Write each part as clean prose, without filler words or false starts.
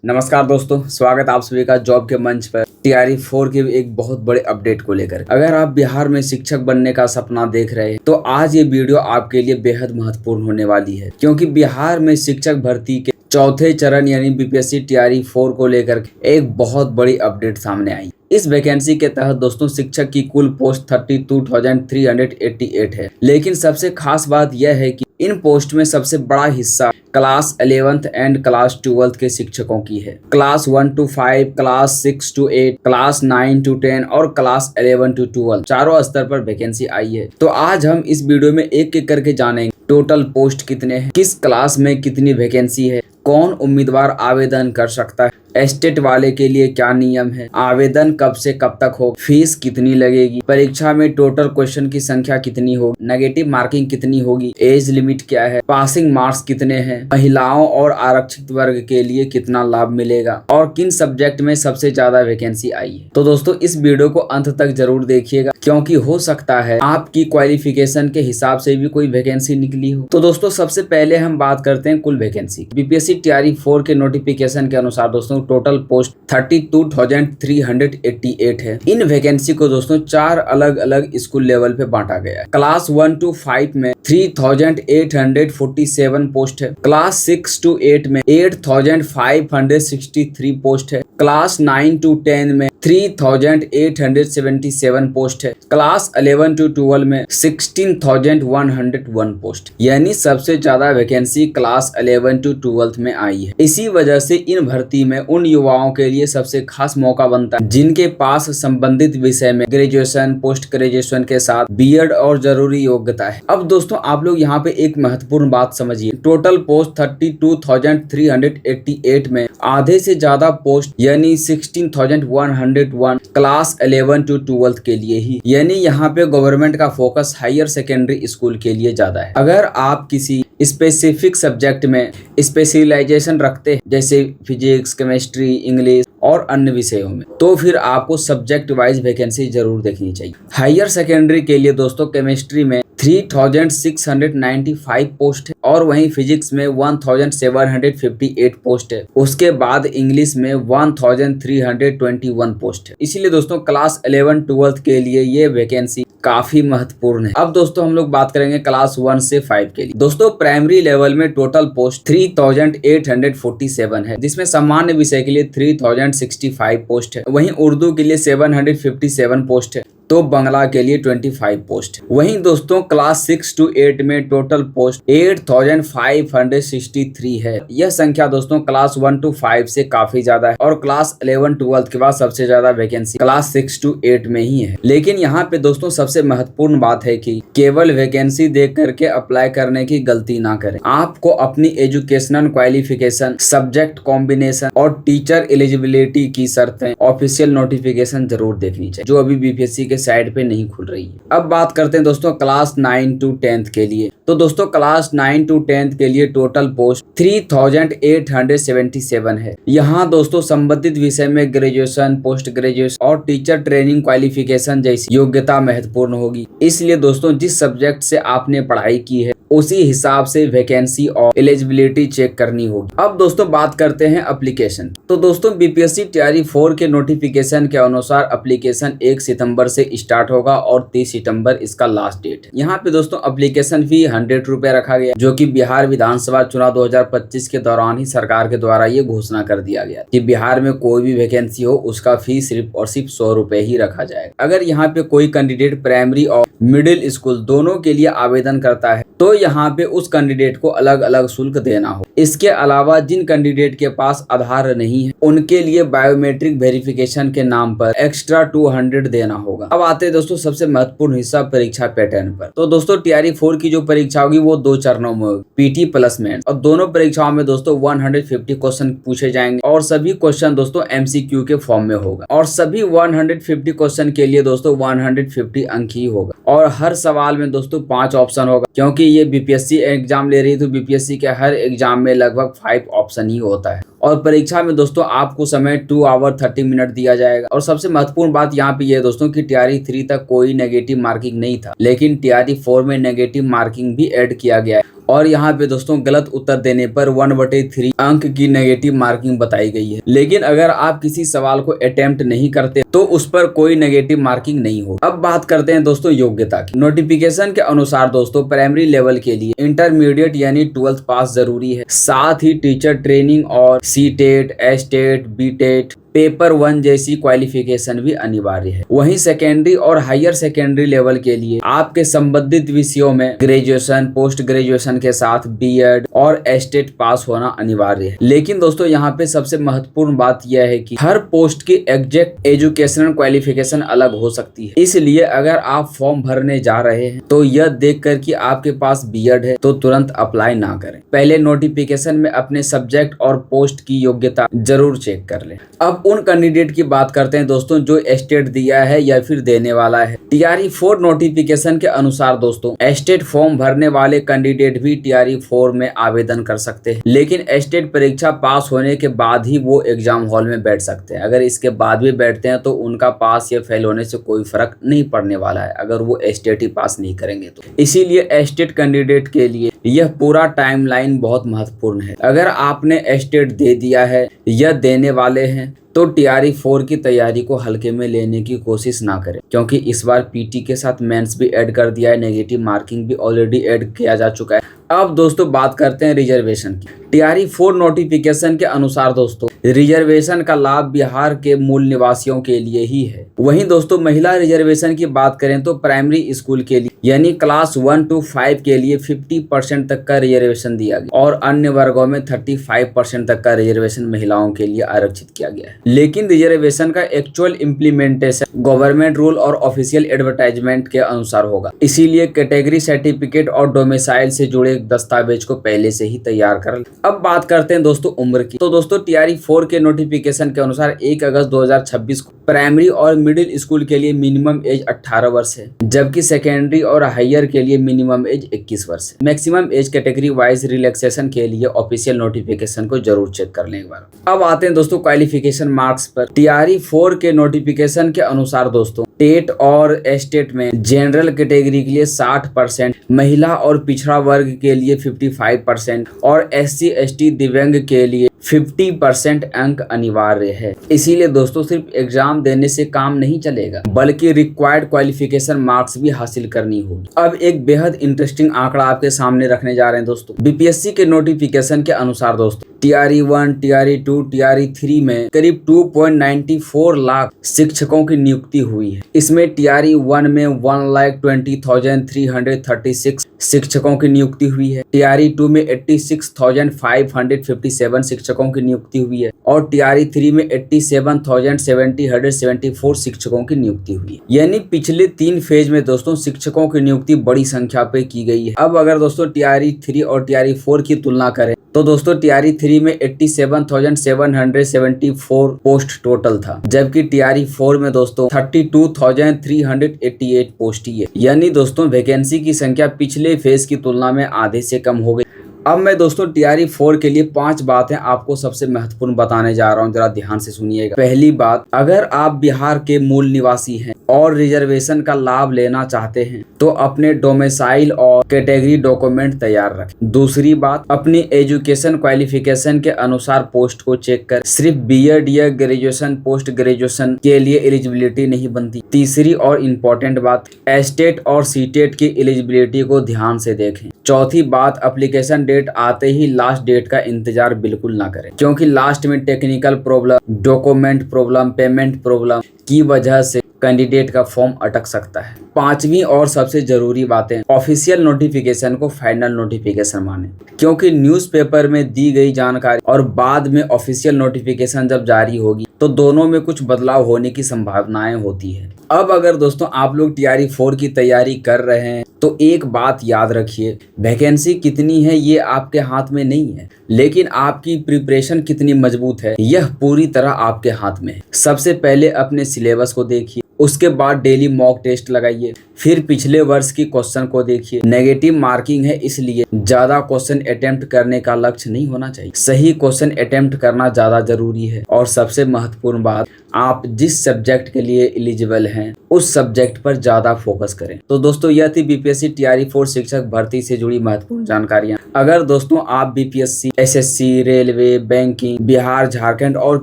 नमस्कार दोस्तों, स्वागत आप सभी का जॉब के मंच पर टीआरई 4 के एक बहुत बड़े अपडेट को लेकर। अगर आप बिहार में शिक्षक बनने का सपना देख रहे हैं तो आज ये वीडियो आपके लिए बेहद महत्वपूर्ण होने वाली है, क्योंकि बिहार में शिक्षक भर्ती के चौथे चरण यानी बीपीएससी टीआरई 4 को लेकर एक बहुत बड़ी अपडेट सामने आई। इस वैकेंसी के तहत दोस्तों शिक्षक की कुल पोस्ट 32,388 है, लेकिन सबसे खास बात यह है कि इन पोस्ट में सबसे बड़ा हिस्सा class 11th and class 12th के शिक्षकों की है। Class 1 to 5, class 6 to 8, class 9 to 10 और क्लास 11 to 12 चारों स्तर पर वैकेंसी आई है। तो आज हम इस वीडियो में एक एक करके जानेंगे टोटल पोस्ट कितने हैं, किस क्लास में कितनी वैकेंसी है, कौन उम्मीदवार आवेदन कर सकता है, एस्टेट वाले के लिए क्या नियम है, आवेदन कब से कब तक हो, फीस कितनी लगेगी, परीक्षा में टोटल क्वेश्चन की संख्या कितनी होगी, नेगेटिव मार्किंग कितनी होगी, एज लिमिट क्या है, पासिंग मार्क्स कितने हैं, महिलाओं और आरक्षित वर्ग के लिए कितना लाभ मिलेगा और किन सब्जेक्ट में सबसे ज्यादा वैकेंसी आई है। तो दोस्तों इस वीडियो को अंत तक जरूर देखिएगा, क्योंकि हो सकता है आपकी क्वालिफिकेशन के हिसाब से भी कोई वैकेंसी निकली हो। तो दोस्तों सबसे पहले हम बात करते हैं कुल वैकेंसी। बीपीएससी टीआरई 4 के नोटिफिकेशन के अनुसार दोस्तों टोटल पोस्ट 32,388 है। इन वैकेंसी को दोस्तों चार अलग अलग स्कूल लेवल पे बांटा गया है। क्लास 1 to 5 में 3,847 पोस्ट है। क्लास 6 to 8 में 8,563 पोस्ट है। क्लास 9 to 10 में 3,877 पोस्ट है। क्लास 11 to 12 में 16,101 पोस्ट, यानी सबसे ज्यादा वैकेंसी क्लास 11 to 12 में आई है। इसी वजह से इन भर्ती में उन युवाओं के लिए सबसे खास मौका बनता है जिनके पास संबंधित विषय में ग्रेजुएशन, पोस्ट ग्रेजुएशन के साथ बीएड और जरूरी योग्यता है। अब दोस्तों आप लोग यहाँ पे एक महत्वपूर्ण बात समझिए। टोटल पोस्ट 32,388 में आधे से ज्यादा पोस्ट यानी 16,101 क्लास 11 to 12 के लिए ही, यानी यहाँ पे गवर्नमेंट का फोकस हायर सेकेंडरी स्कूल के लिए ज्यादा है। अगर आप किसी स्पेसिफिक सब्जेक्ट में स्पेशलाइजेशन रखते हैं जैसे फिजिक्स, केमिस्ट्री, इंग्लिश और अन्य विषयों में, तो फिर आपको सब्जेक्ट वाइज वैकेंसी जरूर देखनी चाहिए। हायर सेकेंडरी के लिए दोस्तों केमिस्ट्री में 3,695 पोस्ट है और वहीं फिजिक्स में 1,758 पोस्ट है। उसके बाद इंग्लिश में 1,321 पोस्ट है। इसीलिए दोस्तों क्लास 11 12 के लिए ये वैकेंसी काफी महत्वपूर्ण है। अब दोस्तों हम लोग बात करेंगे क्लास 1 से 5 के लिए। दोस्तों प्राइमरी लेवल में टोटल पोस्ट 3,847 है, जिसमें सामान्य विषय के लिए 3,065 पोस्ट है। वहीं उर्दू के लिए 757 पोस्ट है, तो बंगला के लिए 25 पोस्ट। वहीं दोस्तों क्लास 6 to 8 में टोटल पोस्ट 8,563 है। यह संख्या दोस्तों क्लास 1 to 5 से काफी ज्यादा है और क्लास 11 12 के बाद सबसे ज्यादा वैकेंसी क्लास 6 to 8 में ही है। लेकिन यहाँ पे दोस्तों सबसे महत्वपूर्ण बात है कि केवल वैकेंसी देख करके अप्लाई करने की गलती ना करें। आपको अपनी एजुकेशनल क्वालिफिकेशन, सब्जेक्ट कॉम्बिनेशन और टीचर एलिजिबिलिटी की शर्तें ऑफिशियल नोटिफिकेशन जरूर देखनी चाहिए, जो अभी बीपीएससी के साइड पे नहीं खुल रही है। अब बात करते हैं दोस्तों क्लास 9 to 10 के लिए। तो दोस्तों क्लास 9 to 10 के लिए टोटल पोस्ट 3,877 है। यहाँ दोस्तों संबंधित विषय में ग्रेजुएशन, पोस्ट ग्रेजुएशन और टीचर ट्रेनिंग क्वालिफिकेशन जैसी योग्यता महत्वपूर्ण होगी। इसलिए दोस्तों जिस सब्जेक्ट से आपने पढ़ाई की है उसी हिसाब से वैकेंसी और एलिजिबिलिटी चेक करनी होगी। अब दोस्तों बात करते हैं एप्लीकेशन। तो दोस्तों बीपीएससी टीआरई 4 के नोटिफिकेशन के अनुसार एप्लीकेशन 1 सितंबर से स्टार्ट होगा और 30 सितंबर इसका लास्ट डेट है। यहाँ पे दोस्तों एप्लीकेशन फी 100 रुपए रखा गया, जो कि बिहार विधानसभा चुनाव 2025 के दौरान ही सरकार के द्वारा ये घोषणा कर दिया गया कि बिहार में कोई भी वैकेंसी हो उसका फी सिर्फ और सिर्फ 100 रुपए ही रखा जाएगा। अगर यहाँ पे कोई कैंडिडेट प्राइमरी और मिडिल स्कूल दोनों के लिए आवेदन करता है तो यहाँ पे उस कैंडिडेट को अलग अलग शुल्क देना हो। इसके अलावा जिन कैंडिडेट के पास आधार नहीं है उनके लिए बायोमेट्रिक वेरिफिकेशन के नाम पर एक्स्ट्रा 200 देना होगा। अब आते हैं दोस्तों सबसे महत्वपूर्ण हिस्सा परीक्षा पैटर्न पर। तो दोस्तों टीआरई 4 की जो परीक्षा होगी वो 2 चरणों में होगी, पीटी प्लस मेंस। और दोनों परीक्षाओं में दोस्तों 150 क्वेश्चन पूछे जाएंगे और सभी क्वेश्चन दोस्तों एमसीक्यू के फॉर्म में होगा और सभी 150 क्वेश्चन के लिए दोस्तों 150 अंक ही होगा और हर सवाल में दोस्तों 5 ऑप्शन होगा, क्योंकि ये बीपीएससी एग्जाम ले रही है तो बीपीएससी के हर एग्जाम में लगभग 5 ऑप्शन ही होता है। और परीक्षा में दोस्तों आपको समय 2 आवर 30 मिनट दिया जाएगा। और सबसे महत्वपूर्ण बात यहाँ पे ये दोस्तों कि टीआरई 3 तक कोई नेगेटिव मार्किंग नहीं था, लेकिन टीआरई 4 में नेगेटिव मार्किंग भी ऐड किया गया है। और यहाँ पे दोस्तों गलत उत्तर देने पर 1/3 अंक की नेगेटिव मार्किंग बताई गई है। लेकिन अगर आप किसी सवाल को अटेम्प्ट नहीं करते तो उस पर कोई नेगेटिव मार्किंग नहीं हो। अब बात करते हैं दोस्तों योग्यता की। नोटिफिकेशन के अनुसार दोस्तों प्राइमरी लेवल के लिए इंटरमीडिएट यानी 12th पास जरूरी है। साथ ही टीचर ट्रेनिंग और सीटेट, एस्टेट, बीटेट, पेपर 1 जैसी क्वालिफिकेशन भी अनिवार्य है। वहीं सेकेंडरी और हायर सेकेंडरी लेवल के लिए आपके संबंधित विषयों में ग्रेजुएशन, पोस्ट ग्रेजुएशन के साथ बीएड और एस्टेट पास होना अनिवार्य है। लेकिन दोस्तों यहाँ पे सबसे महत्वपूर्ण बात यह है कि हर पोस्ट की एग्जैक्ट एजुकेशनल क्वालिफिकेशन अलग हो सकती है। इसलिए अगर आप फॉर्म भरने जा रहे हैं तो यह देखकर कि आपके पास बीएड है तो तुरंत अप्लाई ना करें। पहले नोटिफिकेशन में अपने सब्जेक्ट और पोस्ट की योग्यता जरूर चेक कर लें। अब उन कैंडिडेट की बात करते हैं दोस्तों जो एस्टेट दिया है या फिर देने वाला है। टीआरई 4 नोटिफिकेशन के अनुसार दोस्तों एस्टेट फॉर्म भरने वाले कैंडिडेट भी टीआरई 4 में आवेदन कर सकते हैं, लेकिन एस्टेट परीक्षा पास होने के बाद ही वो एग्जाम हॉल में बैठ सकते हैं। अगर इसके बाद भी बैठते हैं तो उनका पास या फेल होने से कोई फर्क नहीं पड़ने वाला है, अगर वो एस्टेट ही पास नहीं करेंगे तो। इसीलिए एस्टेट कैंडिडेट के लिए यह पूरा टाइमलाइन बहुत महत्वपूर्ण है। अगर आपने एस्टेट दे दिया है या देने वाले हैं तो टीआरई 4 की तैयारी को हल्के में लेने की कोशिश ना करें, क्योंकि इस बार पीटी के साथ मेंस भी ऐड कर दिया है, नेगेटिव मार्किंग भी ऑलरेडी ऐड किया जा चुका है। अब दोस्तों बात करते हैं रिजर्वेशन की। टीआरई 4 नोटिफिकेशन के अनुसार दोस्तों रिजर्वेशन का लाभ बिहार के मूल निवासियों के लिए ही है। वहीं दोस्तों महिला रिजर्वेशन की बात करें तो प्राइमरी स्कूल के लिए यानी क्लास 1 to 5 के लिए 50% तक का रिजर्वेशन दिया गया और अन्य वर्गों में 35% तक का रिजर्वेशन महिलाओं के लिए आरक्षित किया गया है। लेकिन रिजर्वेशन का एक्चुअल इम्प्लीमेंटेशन गवर्नमेंट रूल और ऑफिशियल एडवर्टाइजमेंट के अनुसार होगा। इसीलिए कैटेगरी सर्टिफिकेट और डोमिसाइल से जुड़े दस्तावेज को पहले से ही तैयार कर। अब बात करते हैं दोस्तों उम्र की। तो दोस्तों टीआरई 4 के नोटिफिकेशन के अनुसार 1 अगस्त 2026 को प्राइमरी और मिडिल स्कूल के लिए मिनिमम एज 18 वर्ष है, जबकि सेकेंडरी और हायर के लिए मिनिमम एज 21 वर्ष है। Maximum age category wise relaxation के लिए ऑफिशियल नोटिफिकेशन को जरूर चेक कर लें एक बार। अब आते हैं दोस्तों क्वालिफिकेशन मार्क्स पर। टीआरई 4 के नोटिफिकेशन के अनुसार दोस्तों टेट और एस्टेट में जनरल कैटेगरी के लिए 60%, महिला और पिछड़ा वर्ग के लिए 55% और SC ST दिव्यांग के लिए 50% अंक अनिवार्य है। इसीलिए दोस्तों सिर्फ एग्जाम देने से काम नहीं चलेगा, बल्कि रिक्वायर्ड क्वालिफिकेशन मार्क्स भी हासिल करनी होगी। अब एक बेहद इंटरेस्टिंग आंकड़ा आपके सामने रखने जा रहे हैं दोस्तों। बीपीएससी के नोटिफिकेशन के अनुसार दोस्तों टीआरई 1, टीआरई 2, टीआरई 3 में करीब 2.94 लाख शिक्षकों की नियुक्ति हुई है। इसमें टीआरई 1 में 1,20,336 शिक्षकों की नियुक्ति हुई है। टीआरई 2 में 86,557 शिक्षकों की नियुक्ति हुई है और टीआरई 3 में 87,774 शिक्षकों की नियुक्ति हुई है। यानी पिछले 3 फेज में दोस्तों शिक्षकों की नियुक्ति बड़ी संख्या पे की गई है। अब अगर दोस्तों टीआरई 3 और टीआरई 4 की तुलना करें तो दोस्तों टीआरई 3 में 87,774 पोस्ट टोटल था, जबकि टीआरई 4 में दोस्तों 32,388 पोस्ट ही है। यानी दोस्तों वैकेंसी की संख्या पिछले फेज की तुलना में आधे से कम हो गई। अब मैं दोस्तों टीआरई 4 के लिए 5 बातें आपको सबसे महत्वपूर्ण बताने जा रहा हूं, जरा ध्यान से सुनिएगा। पहली बात, अगर आप बिहार के मूल निवासी हैं और रिजर्वेशन का लाभ लेना चाहते हैं तो अपने डोमिसाइल और कैटेगरी डॉक्यूमेंट तैयार रखें। दूसरी बात, अपनी एजुकेशन क्वालिफिकेशन के अनुसार पोस्ट को चेक कर। सिर्फ बीएड या ग्रेजुएशन पोस्ट ग्रेजुएशन के लिए एलिजिबिलिटी नहीं बनती। तीसरी और इम्पोर्टेंट बात, एस्टेट और सीटेट की एलिजिबिलिटी को ध्यान से देखें। चौथी बात, एप्लीकेशन डेट आते ही लास्ट डेट का इंतजार बिल्कुल ना करें, क्योंकि लास्ट में technical problem, document problem, payment problem की वजह से कैंडिडेट का फॉर्म अटक सकता है। पांचवी और सबसे जरूरी बातें, ऑफिशियल नोटिफिकेशन को फाइनल नोटिफिकेशन माने, क्योंकि न्यूज़पेपर में दी गई जानकारी और बाद में ऑफिशियल नोटिफिकेशन जब जारी होगी तो दोनों में कुछ बदलाव होने की संभावनाएं होती है। अब अगर दोस्तों आप लोग टीआरई 4 की तैयारी कर रहे हैं तो एक बात याद रखिए, वैकेंसी कितनी है ये आपके हाथ में नहीं है, लेकिन आपकी प्रिपरेशन कितनी मजबूत है यह पूरी तरह आपके हाथ में है। सबसे पहले अपने सिलेबस को देखिए, उसके बाद डेली मॉक टेस्ट लगाइए, फिर पिछले वर्ष की क्वेश्चन को देखिए। नेगेटिव मार्किंग है, इसलिए ज्यादा क्वेश्चन अटेम्प्ट करने का लक्ष्य नहीं होना चाहिए, सही क्वेश्चन अटेम्प्ट करना ज्यादा जरूरी है। और सबसे महत्वपूर्ण बात, आप जिस सब्जेक्ट के लिए एलिजिबल हैं उस सब्जेक्ट पर ज्यादा फोकस करें। तो दोस्तों यह थी बीपीएससी टीआरई 4 शिक्षक भर्ती से जुड़ी महत्वपूर्ण जानकारियां। अगर दोस्तों आप BPSC, SSC, railway, banking, Bihar, Jharkhand और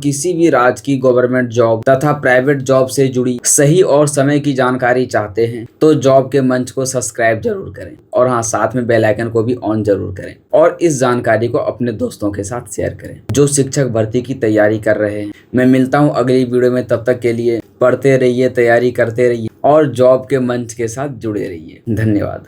किसी भी राज्य की गवर्नमेंट जॉब तथा प्राइवेट जॉब से जुड़ी सही और समय की जानकारी चाहते हैं तो जॉब के मंच को सब्सक्राइब जरूर करें और हाँ, साथ में बेल आइकन को भी ऑन जरूर करें और इस जानकारी को अपने दोस्तों के साथ शेयर करें जो शिक्षक भर्ती की तैयारी कर रहे हैं। मैं मिलता हूँ अगली वीडियो में, तब तक के लिए पढ़ते रहिए, तैयारी करते रहिए और जॉब के मंच के साथ जुड़े रहिए। धन्यवाद।